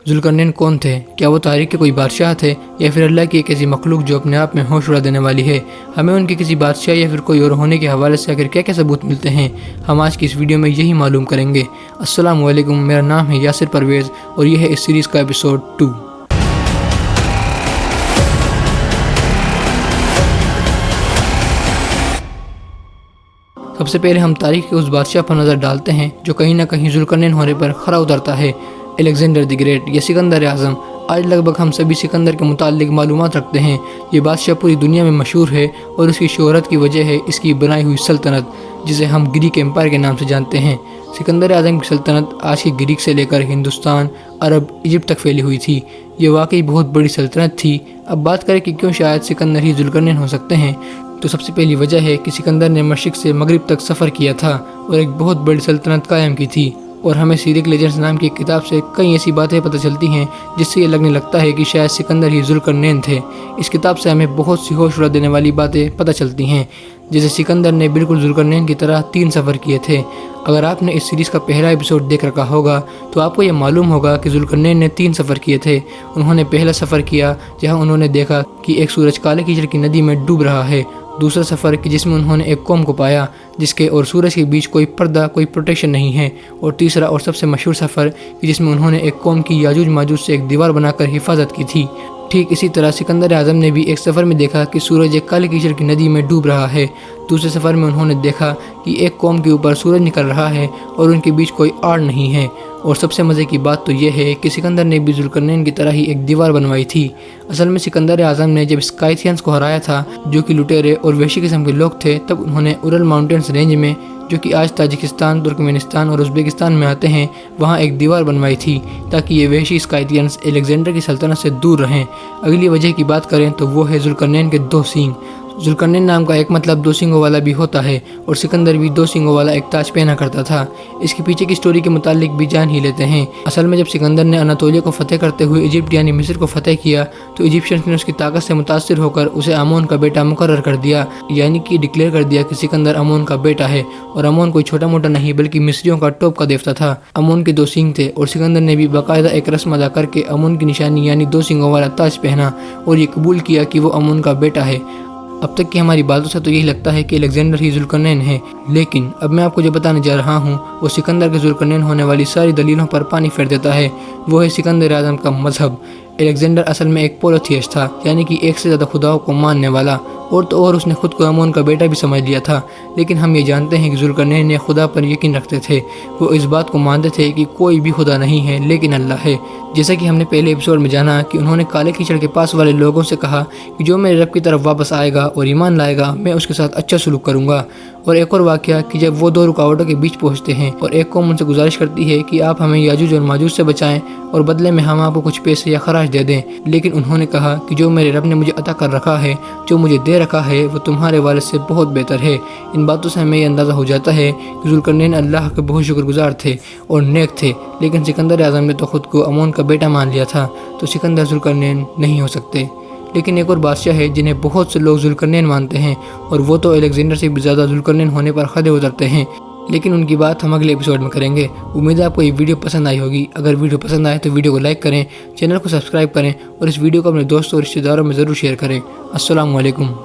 ज़ुल्करनैन कौन थे? क्या वो तारीख के कोई बादशाह थे या फिर अल्लाह की एक ऐसी मखलूक जो अपने आप में होश उड़ा देने वाली है? हमें उनके किसी बादशाह या फिर कोई और होने के हवाले से आखिर क्या क्या सबूत मिलते हैं, हम आज की इस वीडियो में यही मालूम करेंगे। अस्सलाम वालेकुम, मेरा नाम है यासिर परवेज़ और यह है इस सीरीज़ का एपिसोड 2। सबसे पहले हम तारीख के उस बादशाह पर नज़र डालते हैं जो कहीं ना कहीं ज़ुल्करनैन होने पर खरा उतरता है, अलेक्जेंडर द ग्रेट या सिकंदर आज़म। आज लगभग हम सभी सिकंदर के मुताल्लिक मालूमात रखते हैं। ये बादशाह पूरी दुनिया में मशहूर है और इसकी शोहरत की वजह है इसकी बनाई हुई सल्तनत, जिसे हम ग्रीक एम्पायर के नाम से जानते हैं। सिकंदर आज़म की सल्तनत आज की ग्रीक से लेकर हिंदुस्तान, अरब, इजिप्ट तक फैली हुई थी। ये वाकई बहुत बड़ी सल्तनत थी। अब बात करें कि क्यों शायद सिकंदर ही ज़ुल्करनैन हो सकते हैं, तो सबसे पहली वजह है कि सिकंदर ने मशरिक़ से मगरिब तक सफ़र किया था और एक बहुत बड़ी सल्तनत कायम की थी। और हमें सीरिक लेजेंड्स नाम की किताब से कई ऐसी बातें पता चलती हैं जिससे ये लगने लगता है कि शायद सिकंदर ही ज़ुल्करनैन थे। इस किताब से हमें बहुत सी होश उड़ा देने वाली बातें पता चलती हैं, जैसे सिकंदर ने बिल्कुल ज़ुल्करनैन की तरह 3 सफ़र किए थे। अगर आपने इस सीरीज़ का पहला एपिसोड देख रखा होगा तो आपको ये मालूम होगा कि ज़ुल्करनैन ने 3 सफ़र किए थे। उन्होंने पहला सफ़र किया जहाँ उन्होंने देखा कि एक सूरज काले कीचड़ की नदी में डूब रहा है। दूसरा सफ़र कि जिसमें उन्होंने एक कौम को पाया जिसके और सूरज के बीच कोई पर्दा, कोई प्रोटेक्शन नहीं है। और तीसरा और सबसे मशहूर सफ़र कि जिसमें उन्होंने एक कौम की याजूज माजूज से एक दीवार बनाकर हिफाजत की थी। ठीक इसी तरह सिकंदर आज़म ने भी एक सफ़र में देखा कि सूरज एक काले कीचड़ की नदी में डूब रहा है। दूसरे सफ़र में उन्होंने देखा कि एक कौम के ऊपर सूरज निकल रहा है और उनके बीच कोई आड़ नहीं है। और सबसे मज़े की बात तो यह है कि सिकंदर ने भी ज़ुल्करनैन की तरह ही एक दीवार बनवाई थी। असल में सिकंदर आज़म ने जब स्काइथियंस को हराया था, जो कि लुटेरे और वैशी किस्म के लोग थे, तब उन्होंने उरल माउंटेन्स रेंज में, जो कि आज ताजिकिस्तान, तुर्कमेनिस्तान और उज़्बेकिस्तान में आते हैं, वहाँ एक दीवार बनवाई थी ताकि ये वैशी स्काइथियंस अलेक्जेंडर की सल्तनत से दूर रहें। अगली वजह की बात करें तो वो है ज़ुल्करनैन के 2 सींग। ज़ुल्करनैन नाम का एक मतलब 2 सींगों वाला भी होता है और सिकंदर भी 2 सींगों वाला एक ताज पहना करता था। इसके पीछे की स्टोरी के मुतालिक भी जान ही लेते हैं। असल में जब सिकंदर ने अनातोलिया को फतेह करते हुए इजिप्ट यानी मिस्र को फतेह किया तो इजिप्शियंस ने उसकी ताकत से मुतासिर होकर उसे आमोन का बेटा मुकर्रर कर दिया, यानी कि डिक्लेयर कर दिया कि सिकंदर आमोन का बेटा है। और आमोन कोई छोटा मोटा नहीं बल्कि मिस्रियों का टॉप का देवता था। आमोन के 2 सींग थे और सिकंदर ने भी बाकायदा एक रस्म अदा करके आमोन की निशानी यानी 2 सींगों वाला ताज पहना और ये कबूल किया कि वो आमोन का बेटा है। अब तक की हमारी बातों से तो यही लगता है कि अलेक्जेंडर ही ज़ुल्करनैन है, लेकिन अब मैं आपको जो बताने जा रहा हूँ वो सिकंदर के ज़ुल्करनैन होने वाली सारी दलीलों पर पानी फेर देता है। वो है सिकंदर आज़म का मजहब। अलेक्जेंडर असल में एक पोलोथियस्ट था, यानी कि एक से ज़्यादा खुदाओं को मानने वाला। और तो और उसने खुद को आमोन का बेटा भी समझ लिया था। लेकिन हम ये जानते हैं कि ज़ुल्करनैन ने खुदा पर यकीन रखते थे। वो इस बात को मानते थे कि कोई भी खुदा नहीं है लेकिन अल्लाह है। जैसा कि हमने पहले एपिसोड में जाना कि उन्होंने काले कीचड़ के पास वाले लोगों से कहा कि जो मेरे रब की तरफ वापस आएगा और ईमान लाएगा, मैं उसके साथ अच्छा सलूक करूँगा। और एक और वाक़या कि जब वो 2 रुकावटों के बीच पहुँचते हैं और एक कौम उनसे गुजारिश करती है कि आप हमें याजूज और माजूज से बचाएं और बदले में हम आपको कुछ पैसे या खराज दे दें, लेकिन उन्होंने कहा कि जो मेरे रब ने मुझे अता कर रखा है, जो मुझे दे रखा है, वो तुम्हारे वालिद से बहुत बेहतर है। इन बातों से हमें ये अंदाज़ा हो जाता है कि ज़ुल्करनैन अल्लाह के बहुत शुक्रगुजार थे और नेक थे। लेकिन सिकंदर आज़म ने तो खुद को आमोन का बेटा मान लिया था, तो सिकंदर ज़ुल्करनैन नहीं हो सकते। लेकिन एक और बादशाह है जिन्हें बहुत से लोग ज़ुल्करनैन मानते हैं और वो तो अलेक्जेंडर से भी ज़्यादा ज़ुल्करनैन होने पर खड़े उतरते हैं, लेकिन उनकी बात हम अगले एपिसोड में करेंगे। उम्मीद है आपको ये वीडियो पसंद आई होगी। अगर वीडियो पसंद आए तो वीडियो को लाइक करें, चैनल को सब्सक्राइब करें और इस वीडियो को अपने दोस्तों और रिश्तेदारों में ज़रूर शेयर करें। अस्सलाम वालेकुम।